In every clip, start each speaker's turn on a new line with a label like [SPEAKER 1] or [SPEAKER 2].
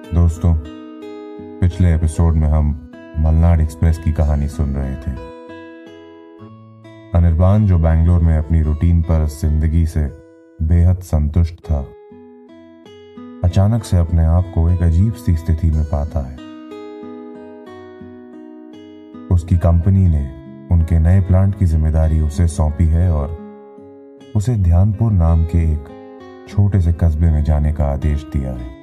[SPEAKER 1] दोस्तों, पिछले एपिसोड में हम मलनाड एक्सप्रेस की कहानी सुन रहे थे। अनिर्बान, जो बैंगलोर में अपनी रूटीन पर जिंदगी से बेहद संतुष्ट था, अचानक से अपने आप को एक अजीब सी स्थिति में पाता है। उसकी कंपनी ने उनके नए प्लांट की जिम्मेदारी उसे सौंपी है और उसे ध्यानपुर नाम के एक छोटे से कस्बे में जाने का आदेश दिया है।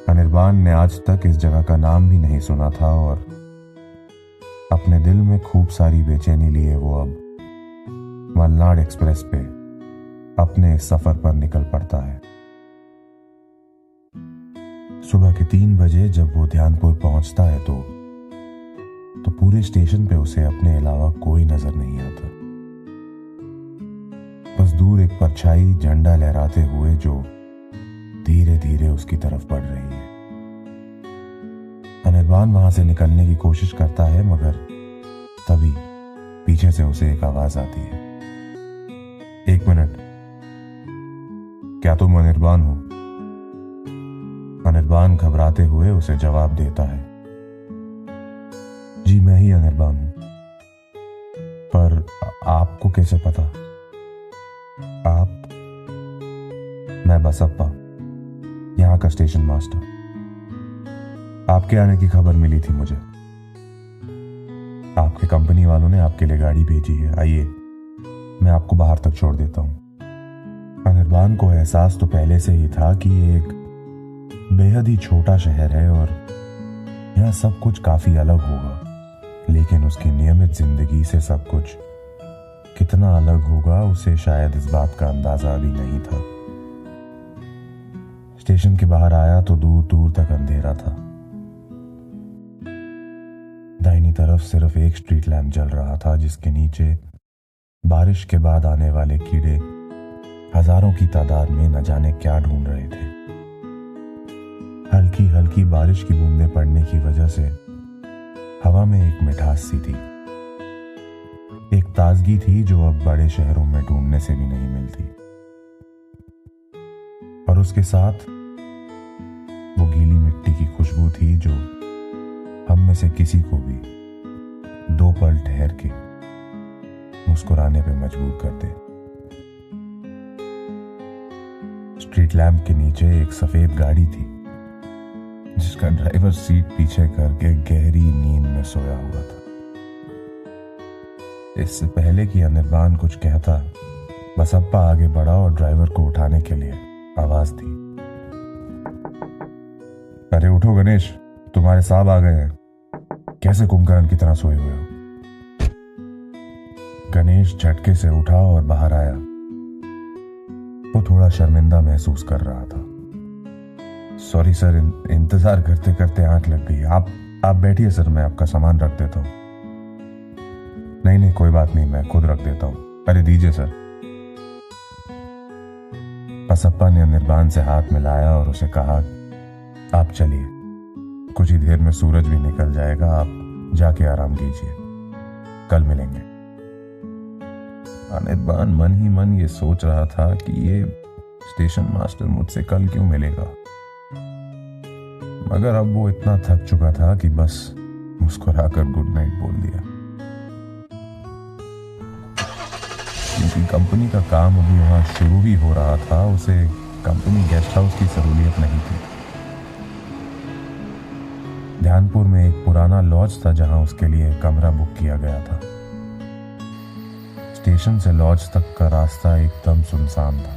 [SPEAKER 1] अनिर्बान ने आज तक इस जगह का नाम भी नहीं सुना था और अपने दिल में खूब सारी बेचैनी लिए वो अब मलनाड एक्सप्रेस पे अपने इस सफर पर निकल पड़ता है। सुबह के 3 बजे जब वो ध्यानपुर पहुंचता है तो पूरे स्टेशन पे उसे अपने अलावा कोई नजर नहीं आता। बस दूर एक परछाई झंडा लहराते हुए जो धीरे धीरे उसकी तरफ बढ़ रही है। अनिर्बान वहां से निकलने की कोशिश करता है, मगर तभी पीछे से उसे एक आवाज आती है। 1 मिनट, क्या तुम अनिर्बान हो? अनिर्बान घबराते हुए उसे जवाब देता है, जी मैं ही अनिर्बान हूं। पर आपको कैसे पता? आप? मैं बसप्पा, यहाँ का स्टेशन मास्टर। आपके आने की खबर मिली थी मुझे। आपके कंपनी वालों ने आपके लिए गाड़ी भेजी है। आइए, मैं आपको बाहर तक छोड़ देता हूँ। अनिर्बान को एहसास तो पहले से ही था कि ये एक बेहद ही छोटा शहर है और यहाँ सब कुछ काफी अलग होगा, लेकिन उसकी नियमित जिंदगी से सब कुछ कितना अलग होगा उसे शायद इस बात का अंदाजा भी नहीं था। स्टेशन के बाहर आया तो दूर दूर तक अंधेरा था। दाहिनी तरफ सिर्फ एक स्ट्रीट लैंप जल रहा था, जिसके नीचे बारिश के बाद आने वाले कीड़े हजारों की तादाद में न जाने क्या ढूंढ रहे थे। हल्की हल्की बारिश की बूंदें पड़ने की वजह से हवा में एक मिठास सी थी, एक ताजगी थी जो अब बड़े शहरों में ढूंढने से भी नहीं मिलती। और उसके साथ वो गीली मिट्टी की खुशबू थी जो हम में से किसी को भी 2 पल ठहर के मुस्कुराने पे मजबूर कर दे। स्ट्रीट लैंप के नीचे एक सफेद गाड़ी थी, जिसका ड्राइवर सीट पीछे करके गहरी नींद में सोया हुआ था। इससे पहले कि अनिर्बान कुछ कहता, बसप्पा आगे बढ़ा और ड्राइवर को उठाने के लिए आवाज दी। अरे उठो गणेश, तुम्हारे साहब आ गए हैं। कैसे कुंभकर्ण की तरह सोए हुए हो? गणेश झटके से उठा और बाहर आया। वो थोड़ा शर्मिंदा महसूस कर रहा था। सॉरी सर, इंतजार करते करते आंख लग गई। आप बैठिए सर, मैं आपका सामान रख देता हूँ। नहीं कोई बात नहीं, मैं खुद रख देता हूँ। अरे दीजिए सर। बसप्पा ने अनिर्बान से हाथ मिलाया और उसे कहा, आप चलिए, कुछ ही देर में सूरज भी निकल जाएगा। आप जाके आराम कीजिए, कल मिलेंगे। अनिर्बान मन ही मन ये सोच रहा था कि ये स्टेशन मास्टर मुझसे कल क्यों मिलेगा, मगर अब वो इतना थक चुका था कि बस मुस्कुराकर गुड नाइट बोल दिया। क्योंकि कंपनी का काम अभी वहां शुरू ही हो रहा था, उसे कंपनी गेस्ट हाउस की सहूलियत नहीं थी। ध्यानपुर में एक पुराना लॉज था जहां उसके लिए कमरा बुक किया गया था। स्टेशन से लॉज तक का रास्ता एकदम सुनसान था।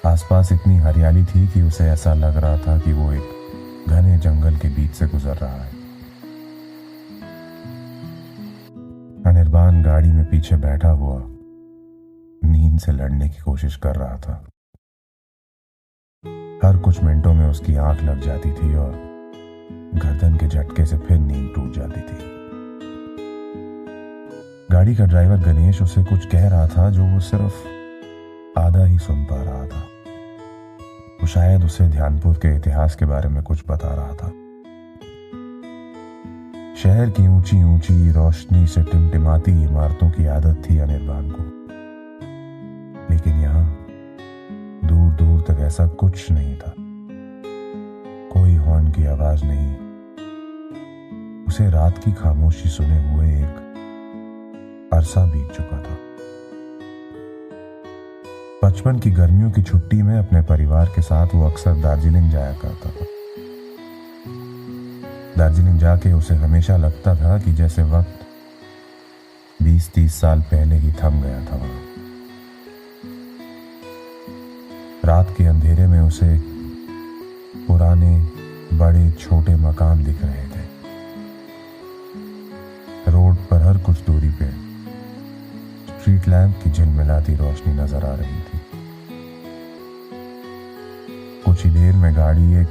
[SPEAKER 1] आसपास इतनी हरियाली थी कि उसे ऐसा लग रहा था कि वो एक घने जंगल के बीच से गुजर रहा है। अनिर्बान गाड़ी में पीछे बैठा हुआ नींद से लड़ने की कोशिश कर रहा था। हर कुछ मिनटों में उसकी आंख लग जाती थी और गर्दन के झटके से फिर नींद टूट जाती थी। गाड़ी का ड्राइवर गणेश उसे कुछ कह रहा था जो वो सिर्फ आधा ही सुन पा रहा था। वो शायद उसे ध्यानपुर के इतिहास के बारे में कुछ बता रहा था। शहर की ऊंची ऊंची रोशनी से टिमटिमाती इमारतों की आदत थी अनिर्बान को, लेकिन यहाँ वैसा कुछ नहीं था। कोई हॉर्न की आवाज नहीं। उसे रात की खामोशी सुने हुए एक अरसा बीत चुका था। बचपन की गर्मियों की छुट्टी में अपने परिवार के साथ वो अक्सर दार्जिलिंग जाया करता था। दार्जिलिंग जाके उसे हमेशा लगता था कि जैसे वक्त 20-30 साल पहले ही थम गया था वहां। रात के अंधेरे में उसे पुराने बड़े छोटे मकान दिख रहे थे। रोड पर हर कुछ दूरी पे स्ट्रीट लैंप की झिलमिलाती रोशनी नजर आ रही थी। कुछ ही देर में गाड़ी एक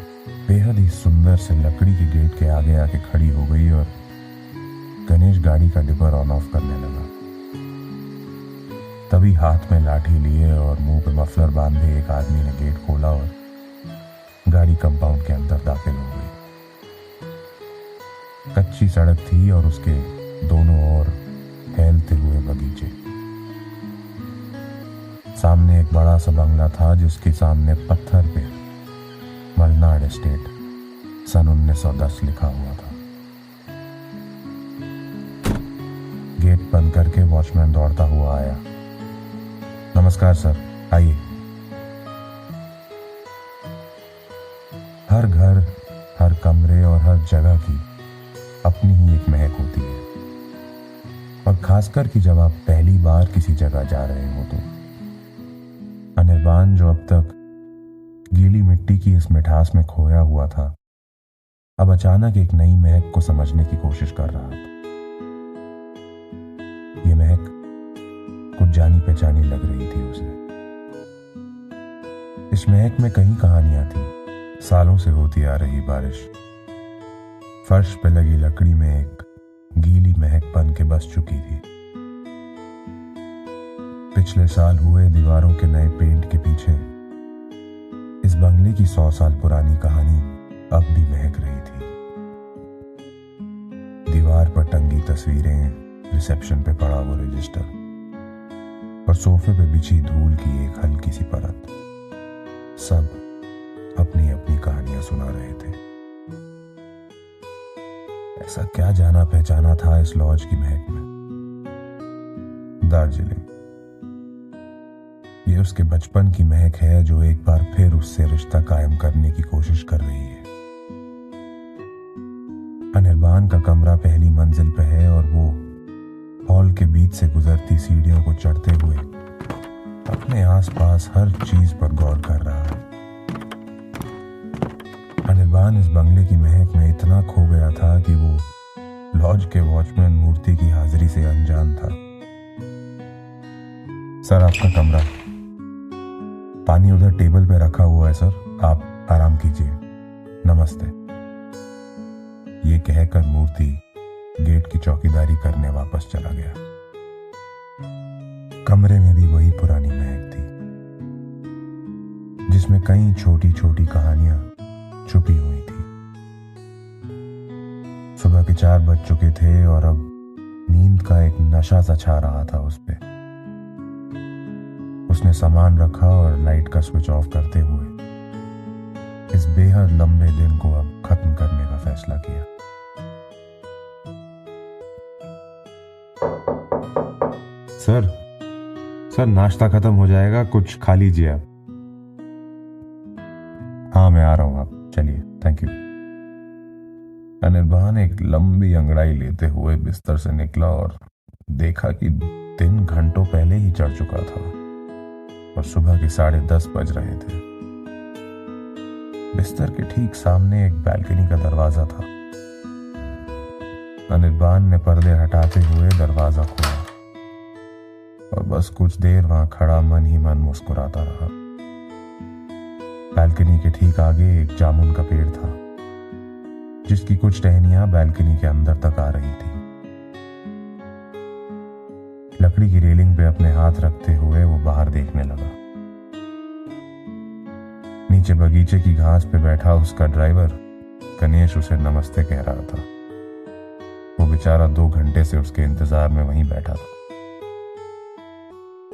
[SPEAKER 1] बेहद ही सुंदर से लकड़ी के गेट के आगे आके खड़ी हो गई और गणेश गाड़ी का डिपर ऑन ऑफ करने लगा। तभी हाथ में लाठी लिए और मुंह पे मफलर बांधे एक आदमी ने गेट खोला और गाड़ी कंपाउंड के अंदर दाखिल हो गई। कच्ची सड़क थी और उसके दोनों ओर फैलते हुए बगीचे। सामने एक बड़ा सा बंगला था जिसके सामने पत्थर पे मलनाड एस्टेट सन 1910 लिखा हुआ था। गेट बंद करके वॉचमैन दौड़ता हुआ आया। नमस्कार सर, आइए। हर घर, हर कमरे और हर जगह की अपनी ही एक महक होती है, और खासकर कि जब आप पहली बार किसी जगह जा रहे हो तो। अनिर्बान, जो अब तक गीली मिट्टी की इस मिठास में खोया हुआ था, अब अचानक एक नई महक को समझने की कोशिश कर रहा था। ये महक कुछ जानी पहचानी लग रही थी उसे। इस महक में कई कहानियां थी। सालों से होती आ रही बारिश, फर्श पे लगी लकड़ी में एक गीली महक बन के बस चुकी थी। पिछले साल हुए दीवारों के नए पेंट के पीछे इस बंगले की 100 साल पुरानी कहानी अब भी महक रही थी। दीवार पर टंगी तस्वीरें, रिसेप्शन पे पड़ा वो रजिस्टर और सोफे पे बिछी धूल की एक हल्की सी परत, सब अपनी अपनी कहानियां सुना रहे थे। ऐसा क्या जाना पहचाना था इस लॉज की महक में? दार्जिलिंग, ये उसके बचपन की महक है जो एक बार फिर उससे रिश्ता कायम करने की कोशिश कर रही है। अनिर्बान का कमरा पहली मंजिल पे है और वो हॉल के बीच से गुजरती सीढ़ियों को चढ़ते हुए अपने आसपास हर चीज पर गौर कर रहा है। अनिर्बान इस बंगले की महक में इतना खो गया था कि वो लॉज के वॉचमैन मूर्ति की हाजिरी से अनजान था। सर, आपका कमरा। पानी उधर टेबल पे रखा हुआ है सर, आप आराम कीजिए। नमस्ते। ये कहकर मूर्ति गेट की चौकीदारी करने वापस चला गया। कमरे में भी वही पुरानी महक थी जिसमें कई छोटी छोटी कहानियां छुपी हुई थी। सुबह के 4 बज चुके थे और अब नींद का एक नशा सा छा रहा था उस पे। उसने सामान रखा और लाइट का स्विच ऑफ करते हुए इस बेहद लंबे दिन को अब खत्म करने का फैसला किया। सर, नाश्ता खत्म हो जाएगा, कुछ खा लीजिए आप। हाँ, मैं आ रहा हूं, आप चलिए, थैंक यू। अनिर्बान एक लंबी अंगड़ाई लेते हुए बिस्तर से निकला और देखा कि दिन घंटों पहले ही चढ़ चुका था और सुबह के 10:30 बज रहे थे। बिस्तर के ठीक सामने एक बैल्कनी का दरवाजा था। अनिर्बान ने पर्दे हटाते हुए दरवाजा खोला और बस कुछ देर वहां खड़ा मन ही मन मुस्कुराता रहा। बैल्कनी के ठीक आगे एक जामुन का पेड़ था जिसकी कुछ टहनियां बैल्कनी के अंदर तक आ रही थी। लकड़ी की रेलिंग पे अपने हाथ रखते हुए वो बाहर देखने लगा। नीचे बगीचे की घास पे बैठा उसका ड्राइवर गणेश उसे नमस्ते कह रहा था। वो बेचारा 2 घंटे से उसके इंतजार में वहीं बैठा था।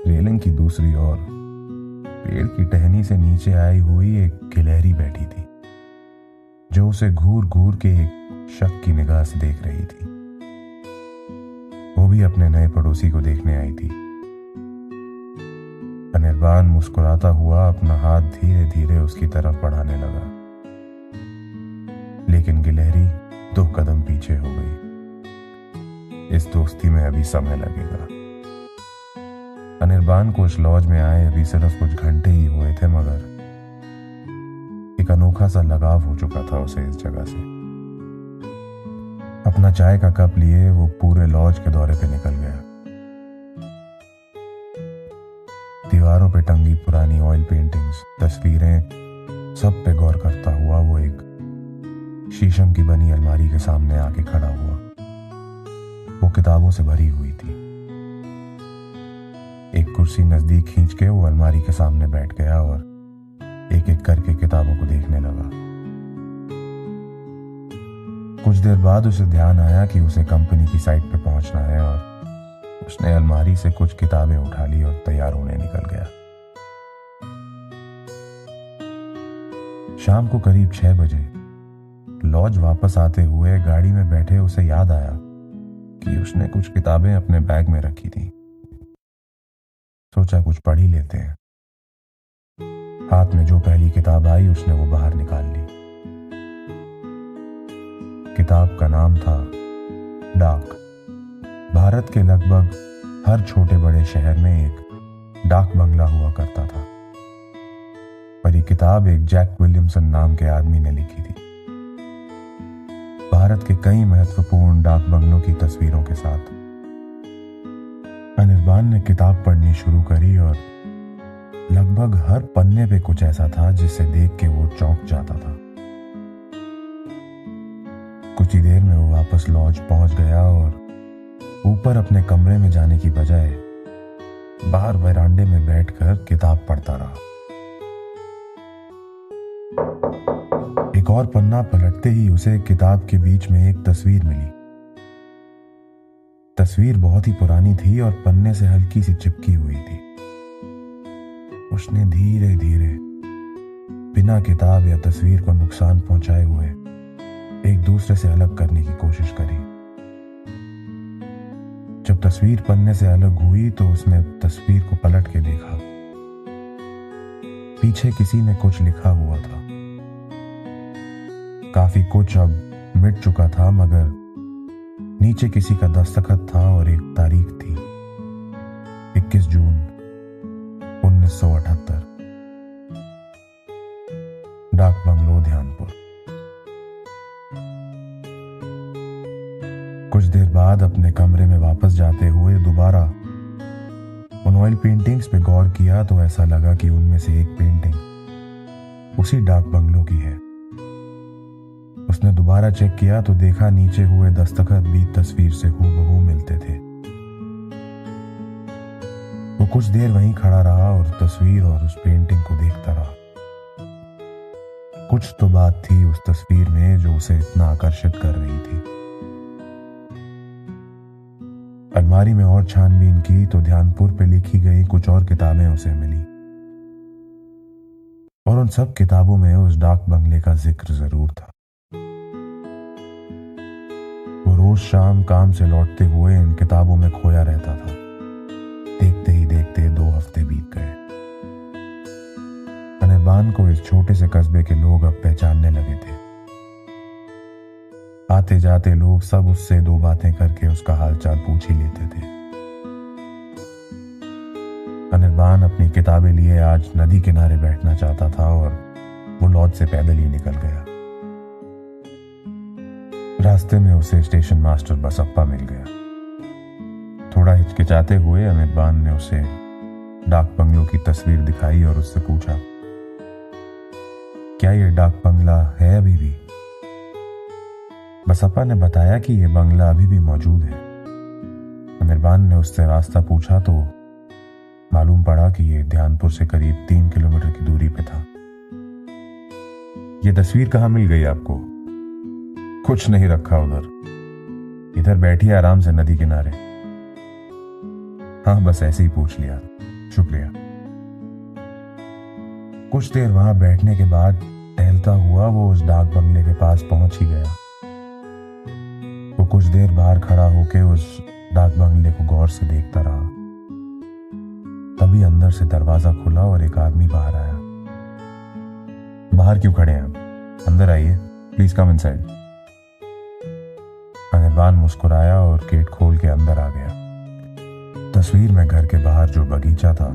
[SPEAKER 1] रेलिंग की दूसरी ओर पेड़ की टहनी से नीचे आई हुई एक गिलहरी बैठी थी, जो उसे घूर घूर के एक शक की निगाह से देख रही थी। वो भी अपने नए पड़ोसी को देखने आई थी। अनिर्बान मुस्कुराता हुआ अपना हाथ धीरे धीरे उसकी तरफ बढ़ाने लगा, लेकिन गिलहरी 2 कदम पीछे हो गई। इस दोस्ती में अभी समय लगेगा। अनिर्बान को उस लॉज में आए अभी सिर्फ कुछ घंटे ही हुए थे, मगर एक अनोखा सा लगाव हो चुका था उसे इस जगह से। अपना चाय का कप लिए वो पूरे लॉज के दौरे पे निकल गया। दीवारों पे टंगी पुरानी ऑयल पेंटिंग्स, तस्वीरें, सब पे गौर करता हुआ वो एक शीशम की बनी अलमारी के सामने आके खड़ा हुआ। वो किताबों से भरी हुई थी। एक कुर्सी नजदीक खींच के वो अलमारी के सामने बैठ गया और एक एक करके किताबों को देखने लगा। कुछ देर बाद उसे ध्यान आया कि उसे कंपनी की साइट पे पहुंचना है और उसने अलमारी से कुछ किताबें उठा ली और तैयार होने निकल गया। शाम को करीब 6 बजे लॉज वापस आते हुए गाड़ी में बैठे उसे याद आया कि उसने कुछ किताबें अपने बैग में रखी थी। सोचा कुछ पढ़ ही लेते हैं। हाथ में जो पहली किताब आई उसने वो बाहर निकाल ली। किताब का नाम था डाक। भारत के लगभग हर छोटे बड़े शहर में एक डाक बंगला हुआ करता था, पर ये किताब एक जैक विलियमसन नाम के आदमी ने लिखी थी, भारत के कई महत्वपूर्ण डाक बंगलों की तस्वीरों के साथ। अनिर्बान ने किताब पढ़नी शुरू करी और लगभग हर पन्ने पे कुछ ऐसा था जिसे देख के वो चौंक जाता था। कुछ ही देर में वो वापस लॉज पहुंच गया और ऊपर अपने कमरे में जाने की बजाय बाहर वरांडे में बैठकर किताब पढ़ता रहा। एक और पन्ना पलटते ही उसे किताब के बीच में एक तस्वीर मिली। तस्वीर बहुत ही पुरानी थी और पन्ने से हल्की सी चिपकी हुई थी। उसने धीरे धीरे बिना किताब या तस्वीर को नुकसान पहुंचाए हुए एक दूसरे से अलग करने की कोशिश करी। जब तस्वीर पन्ने से अलग हुई तो उसने तस्वीर को पलट के देखा। पीछे किसी ने कुछ लिखा हुआ था। काफी कुछ अब मिट चुका था, मगर नीचे किसी का दस्तखत था और एक तारीख थी, 21 जून 1978, डाक बंगलो ध्यानपुर। कुछ देर बाद अपने कमरे में वापस जाते हुए दोबारा उन ऑयल पेंटिंग्स पे गौर किया तो ऐसा लगा कि उनमें से एक पेंटिंग उसी डाक बंगलो की है। उसने दोबारा चेक किया तो देखा नीचे हुए दस्तखत भी तस्वीर से हूबहू मिलते थे। वो कुछ देर वहीं खड़ा रहा और तस्वीर और उस पेंटिंग को देखता रहा। कुछ तो बात थी उस तस्वीर में जो उसे इतना आकर्षित कर रही थी। अलमारी में और छानबीन की तो ध्यानपुर पे लिखी गई कुछ और किताबें उसे मिली और उन सब किताबों में उस डाक बंगले का जिक्र जरूर था। वो रोज शाम काम से लौटते हुए इन किताबों में खोया रहता था। देखते ही देखते 2 हफ्ते बीत गए। अनिर्बान को इस छोटे से कस्बे के लोग अब पहचानने लगे थे। आते जाते लोग सब उससे 2 बातें करके उसका हालचाल पूछ ही लेते थे। अनिर्बान अपनी किताबें लिए आज नदी किनारे बैठना चाहता था और वो लॉज से पैदल ही निकल गया। रास्ते में उसे स्टेशन मास्टर बसप्पा मिल गया। थोड़ा हिचकिचाते हुए अनिर्बान ने उसे डाक बंगलों की तस्वीर दिखाई और उससे पूछा, क्या ये डाक बंगला है अभी भी? बसप्पा ने बताया कि यह बंगला अभी भी मौजूद है। अनिर्बान ने उससे रास्ता पूछा तो मालूम पड़ा कि यह ध्यानपुर से करीब 3 किलोमीटर की दूरी पे था। यह तस्वीर कहाँ मिल गई आपको? कुछ नहीं रखा उधर, इधर बैठिए आराम से नदी किनारे। हाँ, बस ऐसे ही पूछ लिया, शुक्रिया। कुछ देर वहां बैठने के बाद टहलता हुआ वो उस डाक बंगले के पास पहुंच ही गया। वो कुछ देर बाहर खड़ा होके उस डाक बंगले को गौर से देखता रहा। तभी अंदर से दरवाजा खुला और एक आदमी बाहर आया। बाहर क्यों खड़े हैं आप? अंदर आइए, प्लीज कम इनसाइड। अनिर्बान मुस्कुराया और गेट खोल के अंदर आ गया। तस्वीर में घर के बाहर जो बगीचा था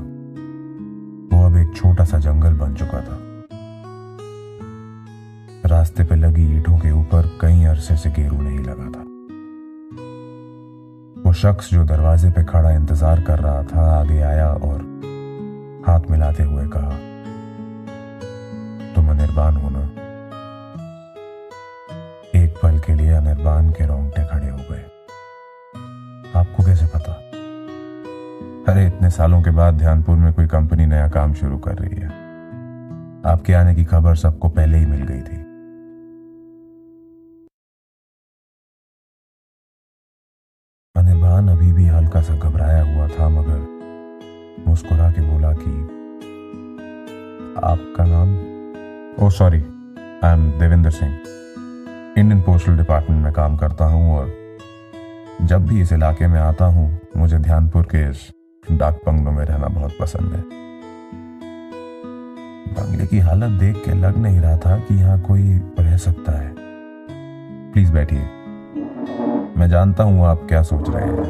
[SPEAKER 1] वो अब एक छोटा सा जंगल बन चुका था। रास्ते पे लगी ईंटों के ऊपर कई अरसे से गेरू नहीं लगा था। वो शख्स जो दरवाजे पे खड़ा इंतजार कर रहा था आगे आया और हाथ मिलाते हुए कहा, तुम अनिर्बान हो ना? एक पल के लिए अनिर्बान के रोंगटे खड़े हो गए। आपको कैसे पता? अरे इतने सालों के बाद ध्यानपुर में कोई कंपनी नया काम शुरू कर रही है। आपके आने की खबर सबको पहले ही मिल गई थी। अनिर्बान अभी भी हल्का सा घबराया हुआ था मगर मुस्कुरा के बोला कि आपका नाम? Oh sorry, I am Devendra Singh. Indian postal department में काम करता हूँ और जब भी इस इलाके में आता हूँ मुझे ध्यानपुर के इस डाक बंगलों में रहना बहुत पसंद है। बंगले की हालत देख के लग नहीं रहा था कि यहाँ कोई रह सकता है। प्लीज बैठिए, मैं जानता हूँ आप क्या सोच रहे हैं।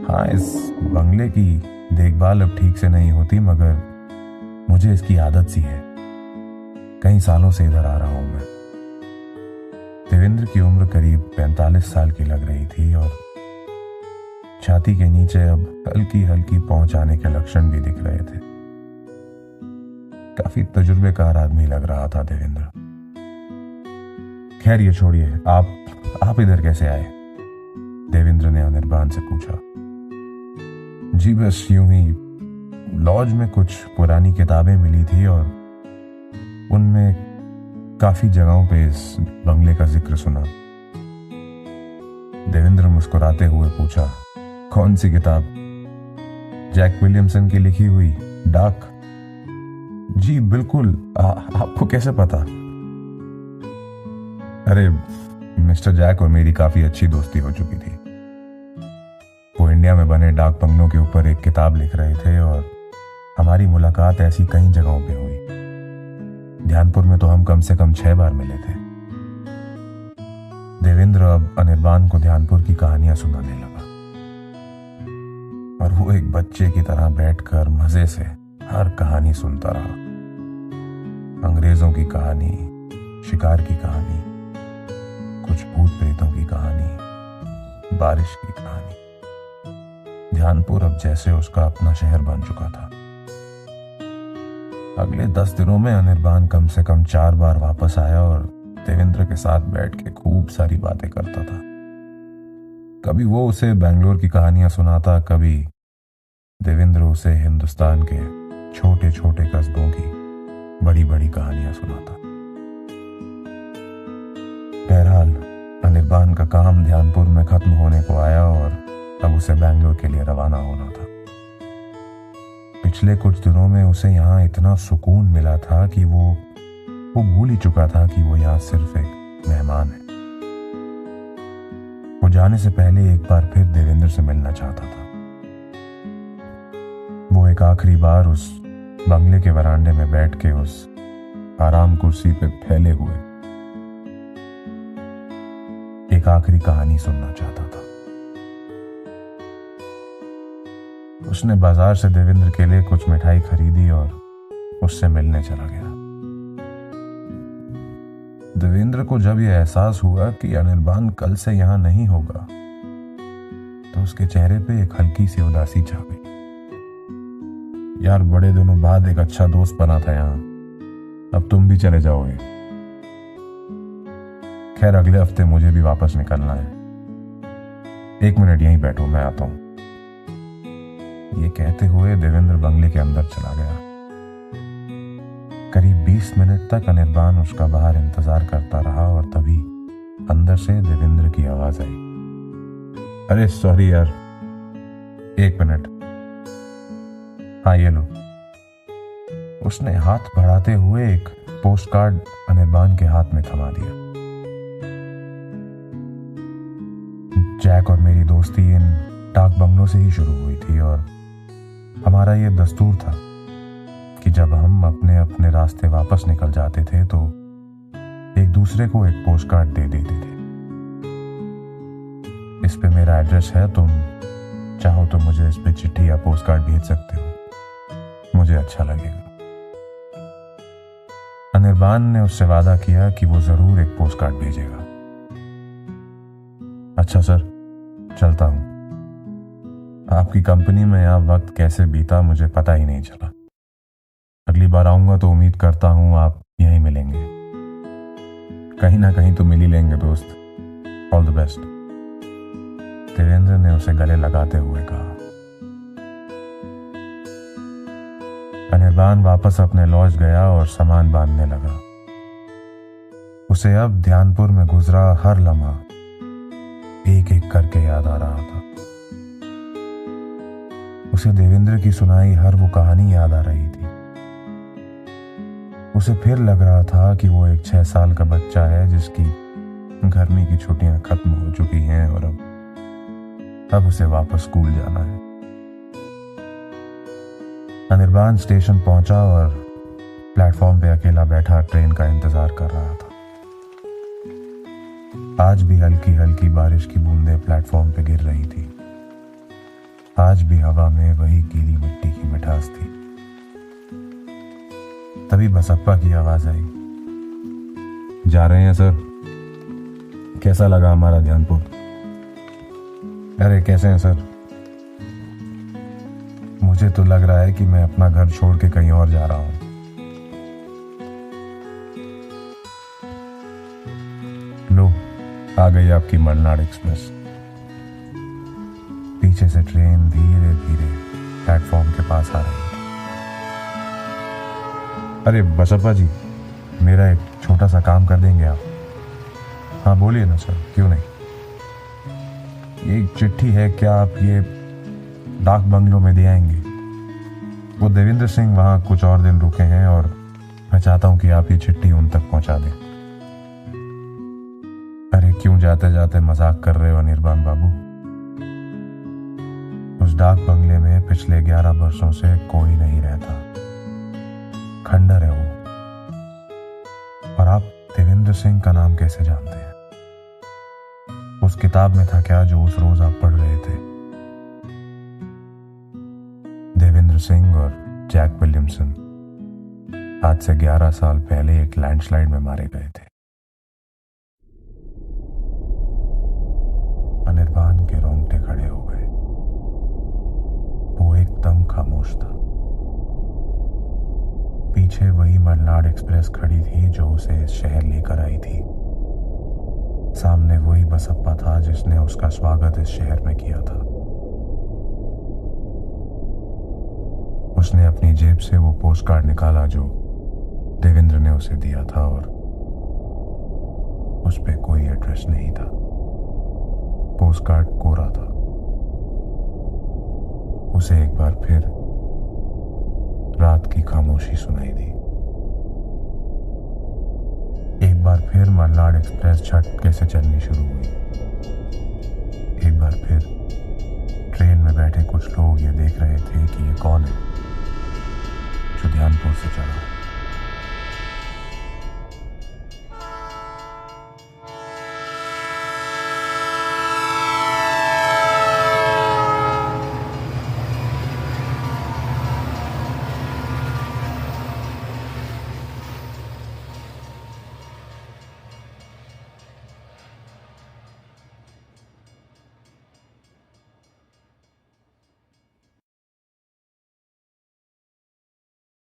[SPEAKER 1] हाँ, इस बंगले की देखभाल अब ठीक से नहीं होती मगर मुझे इसकी आदत सी है। कई सालों से इधर आ रहा हूं मैं। देवेंद्र की उम्र करीब 45 साल की लग रही थी और छाती के नीचे अब हल्की हल्की पहुंच आने के लक्षण भी दिख रहे थे। काफी तजुर्बेकार आदमी लग रहा था देवेंद्र। खैर ये छोड़िए, आप इधर कैसे आए? देवेंद्र ने अनिर्बान से पूछा। जी बस यूं ही, लॉज में कुछ पुरानी किताबें मिली थी और उनमें काफी जगहों पे इस बंगले का जिक्र सुना। देवेंद्र मुस्कुराते हुए पूछा, कौन सी किताब? जैक विलियमसन की लिखी हुई डाक? जी बिल्कुल। आपको कैसे पता? अरे मिस्टर जैक और मेरी काफी अच्छी दोस्ती हो चुकी थी। वो इंडिया में बने डाक बंगलों के ऊपर एक किताब लिख रहे थे और हमारी मुलाकात ऐसी कई जगहों पे हुई। ध्यानपुर में तो हम कम से कम 6 बार मिले थे। देवेंद्र अब अनिर्बान को ध्यानपुर की कहानियां सुनाने लगा और वो एक बच्चे की तरह बैठकर मजे से हर कहानी सुनता रहा। अंग्रेजों की कहानी, शिकार की कहानी, कुछ भूत प्रेतों की कहानी, बारिश की कहानी। ध्यानपुर अब जैसे उसका अपना शहर बन चुका था। अगले 10 दिनों में अनिर्बान कम से कम 4 बार वापस आया और देवेंद्र के साथ बैठ के खूब सारी बातें करता था। कभी वो उसे बेंगलोर की कहानियां सुनाता, कभी देवेंद्र उसे हिंदुस्तान के छोटे छोटे कस्बों की बड़ी बड़ी कहानियां सुनाता। बहरहाल अनिर्बान का काम ध्यानपुर में खत्म होने को आया और अब उसे बेंगलोर के लिए रवाना होना था। पिछले कुछ दिनों में उसे यहाँ इतना सुकून मिला था कि वो भूल ही चुका था कि वो यहाँ सिर्फ एक मेहमान है। वो जाने से पहले एक बार फिर देवेंद्र से मिलना चाहता था। वो एक आखिरी बार उस बंगले के वरांडे में बैठ के उस आराम कुर्सी पे फैले हुए एक आखिरी कहानी सुनना चाहता था। उसने बाजार से देवेंद्र के लिए कुछ मिठाई खरीदी और उससे मिलने चला गया। देवेंद्र को जब यह एहसास हुआ कि अनिर्बान कल से यहां नहीं होगा तो उसके चेहरे पे एक हल्की सी उदासी छा गई। यार, बड़े दिनों बाद एक अच्छा दोस्त बना था यहां, अब तुम भी चले जाओगे। खैर अगले हफ्ते मुझे भी वापस निकलना है। 1 मिनट यहीं बैठो, मैं आता हूं। ये कहते हुए देवेंद्र बंगले के अंदर चला गया। करीब 20 मिनट तक अनिर्बान उसका बाहर इंतजार करता रहा और तभी अंदर से देवेंद्र की आवाज आई। अरे सॉरी यार, 1 मिनट। हाँ ये लो। उसने हाथ बढ़ाते हुए एक पोस्ट कार्ड अनिर्बान के हाथ में थमा दिया। जैक और मेरी दोस्ती इन डाक बंगलों से ही शुरू हुई थी और हमारा ये दस्तूर था कि जब हम अपने अपने रास्ते वापस निकल जाते थे तो एक दूसरे को एक पोस्ट कार्ड दे देते थे। इस पे मेरा एड्रेस है, तुम चाहो तो मुझे इस पे चिट्ठी या पोस्ट कार्ड भेज सकते हो, मुझे अच्छा लगेगा। अनिर्बान ने उससे वादा किया कि वो जरूर एक पोस्ट कार्ड भेजेगा। अच्छा सर, चलता हूं। आपकी कंपनी में यह वक्त कैसे बीता मुझे पता ही नहीं चला। अगली बार आऊंगा तो उम्मीद करता हूं आप यहीं मिलेंगे। कहीं ना कहीं तो मिल ही लेंगे दोस्त। All the best. देवेंद्र ने उसे गले लगाते हुए कहा। अनिर्बान वापस अपने लॉज गया और सामान बांधने लगा। उसे अब ध्यानपुर में गुजरा हर लम्हा एक एक करके याद आ रहा था। उसे देवेंद्र की सुनाई हर वो कहानी याद आ रही थी। उसे फिर लग रहा था कि वो एक 6 साल का बच्चा है जिसकी गर्मी की छुट्टियां खत्म हो चुकी हैं और अब उसे वापस स्कूल जाना है। अनिर्बान स्टेशन पहुंचा और प्लेटफॉर्म पे अकेला बैठा ट्रेन का इंतजार कर रहा था। आज भी हल्की हल्की बारिश की बूंदें प्लेटफॉर्म पे गिर रही थी। आज भी हवा में वही गीली मिट्टी की मिठास थी। तभी बसप्पा की आवाज आई। जा रहे हैं सर। कैसा लगा हमारा ध्यानपुर? अरे कैसे हैं सर? मुझे तो लग रहा है कि मैं अपना घर छोड़ के कहीं और जा रहा हूं। लो, आ गई आपकी मलनाड एक्सप्रेस। पीछे से ट्रेन धीरे धीरे प्लेटफॉर्म के पास आ रही है। अरे बसप्पा जी, मेरा एक छोटा सा काम कर देंगे आप? हाँ बोलिए ना सर, क्यों नहीं। ये एक चिट्ठी है, क्या आप ये डाक बंगलों में दे आएंगे? वो देवेंद्र सिंह वहां कुछ और दिन रुके हैं और मैं चाहता हूं कि आप ये चिट्ठी उन तक पहुंचा दें। अरे क्यों जाते जाते मजाक कर रहे हो अनिर्बान बाबू? उस डाक बंगले में पिछले 11 वर्षों से कोई नहीं रहता। खंडर है वो। और आप देवेंद्र सिंह का नाम कैसे जानते हैं? उस किताब में था क्या जो उस रोज आप पढ़ रहे थे? देवेंद्र सिंह और जैक विलियमसन आज से 11 साल पहले एक लैंडस्लाइड में मारे गए थे। अनिर्बान के रोंगटे खड़े हो गए। वो एकदम खामोश था। पीछे वही मलनाड एक्सप्रेस खड़ी थी जो उसे इस शहर लेकर आई थी। सामने वही बसप्पा था जिसने उसका स्वागत इस शहर में किया था। उसने अपनी जेब से वो पोस्ट कार्ड निकाला जो देवेंद्र ने उसे दिया था और उस पे कोई एड्रेस नहीं था। पोस्ट कार्ड कोरा था। उसे एक बार फिर रात की खामोशी सुनाई दी। एक बार फिर मलनाड एक्सप्रेस झटके से चलनी शुरू हुई। एक बार फिर ट्रेन में बैठे कुछ लोग ये देख रहे थे कि ये कौन है जो ध्यानपुर से चला।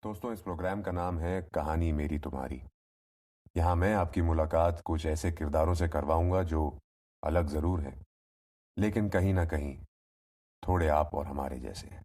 [SPEAKER 2] दोस्तों, इस प्रोग्राम का नाम है कहानी मेरी तुम्हारी। यहाँ मैं आपकी मुलाकात कुछ ऐसे किरदारों से करवाऊंगा जो अलग जरूर हैं, लेकिन कहीं ना कहीं थोड़े आप और हमारे जैसे हैं।